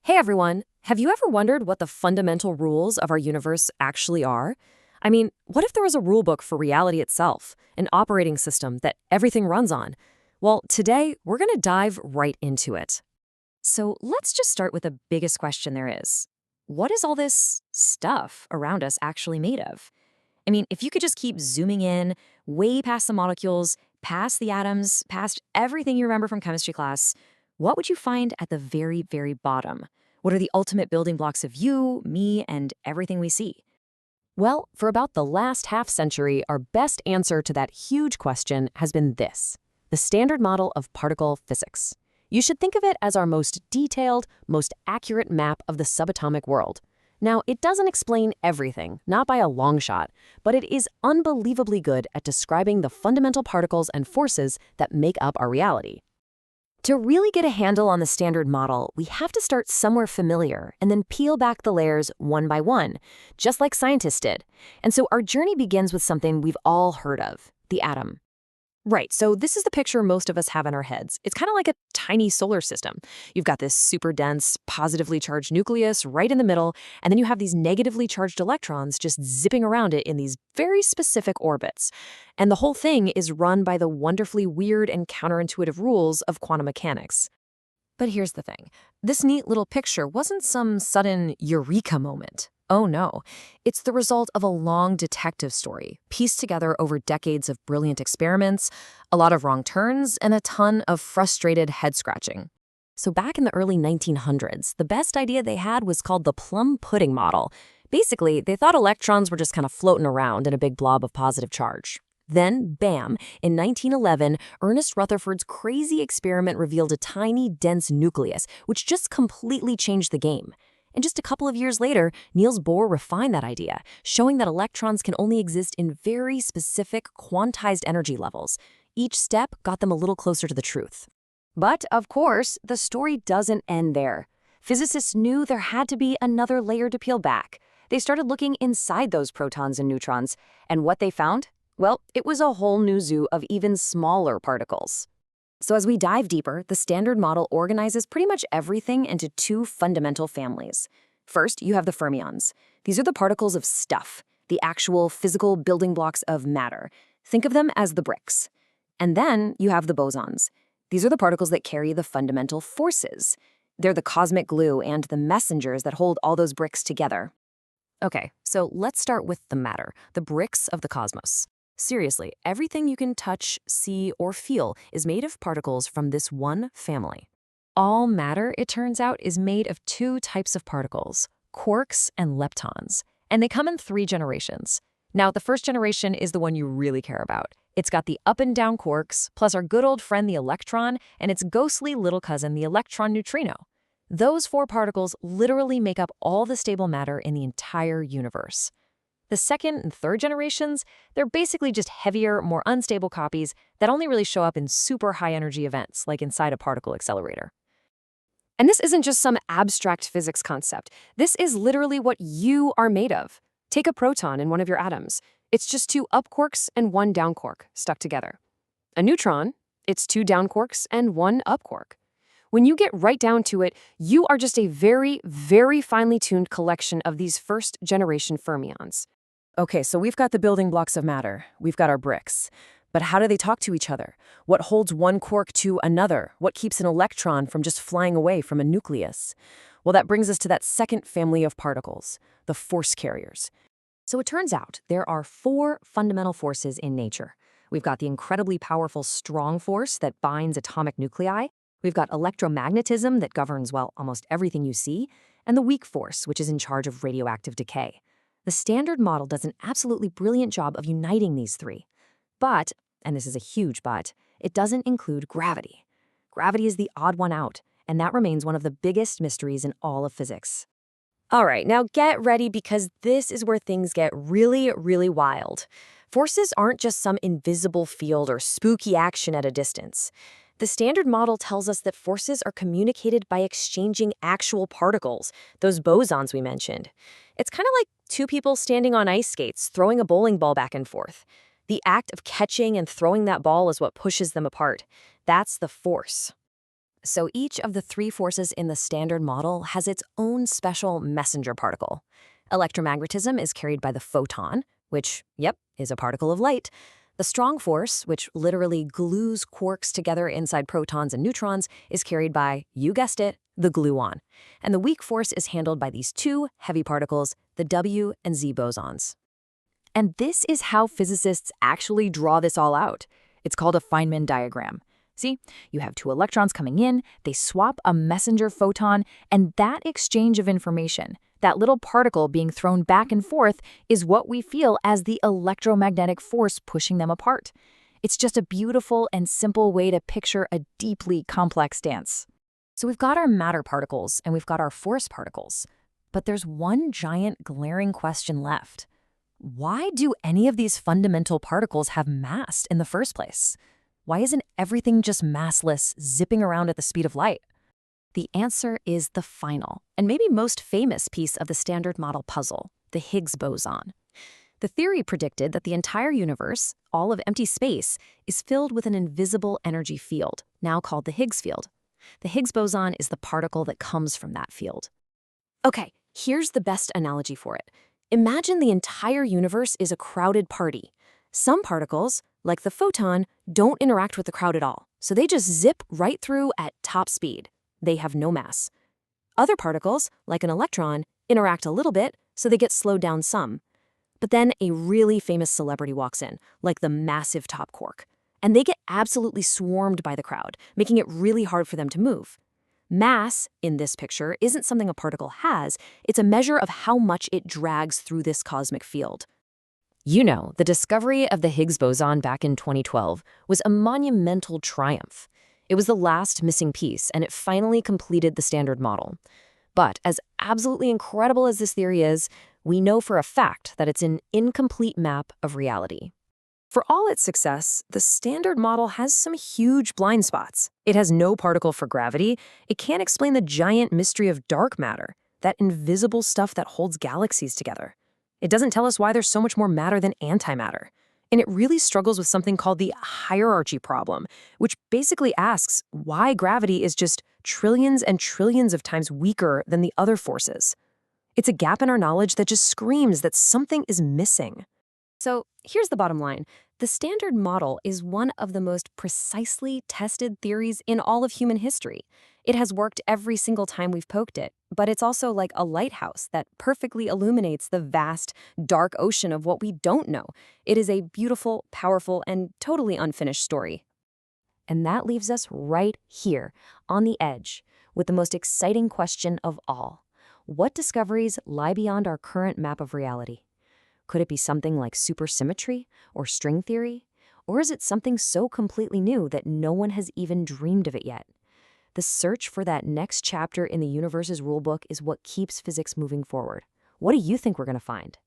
Hey everyone, have you ever wondered what the fundamental rules of our universe actually are? I mean, what if there was a rule book for reality itself, an operating system that everything runs on? Well, today we're going to dive right into it. So let's just start with the biggest question there is. What is all this stuff around us actually made of? I mean, if you could just keep zooming in, way past the molecules, past the atoms, past everything you remember from chemistry class, what would you find at the very, very bottom? What are the ultimate building blocks of you, me, and everything we see? Well, for about the last half century, our best answer to that huge question has been this: the Standard Model of particle physics. You should think of it as our most detailed, most accurate map of the subatomic world. Now, it doesn't explain everything, not by a long shot, but it is unbelievably good at describing the fundamental particles and forces that make up our reality. To really get a handle on the Standard Model, we have to start somewhere familiar and then peel back the layers one by one, just like scientists did. And so our journey begins with something we've all heard of: the atom. Right, so this is the picture most of us have in our heads. It's kind of like a tiny solar system. You've got this super dense, positively charged nucleus right in the middle, and then you have these negatively charged electrons just zipping around it in these very specific orbits. And the whole thing is run by the wonderfully weird and counterintuitive rules of quantum mechanics. But here's the thing. This neat little picture wasn't some sudden eureka moment. Oh no, it's the result of a long detective story, pieced together over decades of brilliant experiments, a lot of wrong turns, and a ton of frustrated head-scratching. So back in the early 1900s, the best idea they had was called the plum pudding model. Basically, they thought electrons were just kind of floating around in a big blob of positive charge. Then, bam, in 1911, Ernest Rutherford's crazy experiment revealed a tiny, dense nucleus, which just completely changed the game. And just a couple of years later, Niels Bohr refined that idea, showing that electrons can only exist in very specific quantized energy levels. Each step got them a little closer to the truth. But, of course, the story doesn't end there. Physicists knew there had to be another layer to peel back. They started looking inside those protons and neutrons, and what they found? Well, it was a whole new zoo of even smaller particles. So as we dive deeper, the Standard Model organizes pretty much everything into two fundamental families. First, you have the fermions. These are the particles of stuff, the actual physical building blocks of matter. Think of them as the bricks. And then you have the bosons. These are the particles that carry the fundamental forces. They're the cosmic glue and the messengers that hold all those bricks together. Okay, so let's start with the matter, the bricks of the cosmos. Seriously, everything you can touch, see, or feel is made of particles from this one family. All matter, it turns out, is made of two types of particles: quarks and leptons. And they come in 3 generations. Now, the first generation is the one you really care about. It's got the up and down quarks, plus our good old friend the electron, and its ghostly little cousin, the electron neutrino. Those 4 particles literally make up all the stable matter in the entire universe. The second and third generations, they're basically just heavier, more unstable copies that only really show up in super high-energy events, like inside a particle accelerator. And this isn't just some abstract physics concept. This is literally what you are made of. Take a proton in one of your atoms. It's just 2 up quarks and 1 down quark stuck together. A neutron, it's 2 down quarks and 1 up quark. When you get right down to it, you are just a very, very finely tuned collection of these first-generation fermions. Okay, so we've got the building blocks of matter. We've got our bricks. But how do they talk to each other? What holds one quark to another? What keeps an electron from just flying away from a nucleus? Well, that brings us to that second family of particles, the force carriers. So it turns out there are 4 fundamental forces in nature. We've got the incredibly powerful strong force that binds atomic nuclei. We've got electromagnetism that governs, well, almost everything you see, and the weak force, which is in charge of radioactive decay. The Standard Model does an absolutely brilliant job of uniting these 3. But, and this is a huge but, it doesn't include gravity. Gravity is the odd one out, and that remains one of the biggest mysteries in all of physics. All right, now get ready, because this is where things get really, really wild. Forces aren't just some invisible field or spooky action at a distance. The Standard Model tells us that forces are communicated by exchanging actual particles, those bosons we mentioned. It's kind of like 2 people standing on ice skates, throwing a bowling ball back and forth. The act of catching and throwing that ball is what pushes them apart. That's the force. So each of the three forces in the Standard Model has its own special messenger particle. Electromagnetism is carried by the photon, which, yep, is a particle of light. The strong force, which literally glues quarks together inside protons and neutrons, is carried by, you guessed it, the gluon. And the weak force is handled by these two heavy particles, the W and Z bosons. And this is how physicists actually draw this all out. It's called a Feynman diagram. See, you have two electrons coming in, they swap a messenger photon, and that exchange of information, that little particle being thrown back and forth, is what we feel as the electromagnetic force pushing them apart. It's just a beautiful and simple way to picture a deeply complex dance. So we've got our matter particles and we've got our force particles. But there's one giant glaring question left. Why do any of these fundamental particles have mass in the first place? Why isn't everything just massless, zipping around at the speed of light? The answer is the final, and maybe most famous piece of the Standard Model puzzle, the Higgs boson. The theory predicted that the entire universe, all of empty space, is filled with an invisible energy field, now called the Higgs field. The Higgs boson is the particle that comes from that field. Okay, here's the best analogy for it. Imagine the entire universe is a crowded party. Some particles, like the photon, don't interact with the crowd at all, so they just zip right through at top speed. They have no mass. Other particles, like an electron, interact a little bit, so they get slowed down some. But then a really famous celebrity walks in, like the massive top quark, and they get absolutely swarmed by the crowd, making it really hard for them to move. Mass, in this picture, isn't something a particle has, it's a measure of how much it drags through this cosmic field. You know, the discovery of the Higgs boson back in 2012 was a monumental triumph. It was the last missing piece, and it finally completed the Standard Model. But as absolutely incredible as this theory is, we know for a fact that it's an incomplete map of reality. For all its success, the Standard Model has some huge blind spots. It has no particle for gravity. It can't explain the giant mystery of dark matter, that invisible stuff that holds galaxies together. It doesn't tell us why there's so much more matter than antimatter. And it really struggles with something called the hierarchy problem, which basically asks why gravity is just trillions and trillions of times weaker than the other forces. It's a gap in our knowledge that just screams that something is missing. So here's the bottom line. The Standard Model is one of the most precisely tested theories in all of human history. It has worked every single time we've poked it, but it's also like a lighthouse that perfectly illuminates the vast, dark ocean of what we don't know. It is a beautiful, powerful, and totally unfinished story. And that leaves us right here, on the edge, with the most exciting question of all. What discoveries lie beyond our current map of reality? Could it be something like supersymmetry or string theory? Or is it something so completely new that no one has even dreamed of it yet? The search for that next chapter in the universe's rulebook is what keeps physics moving forward. What do you think we're going to find?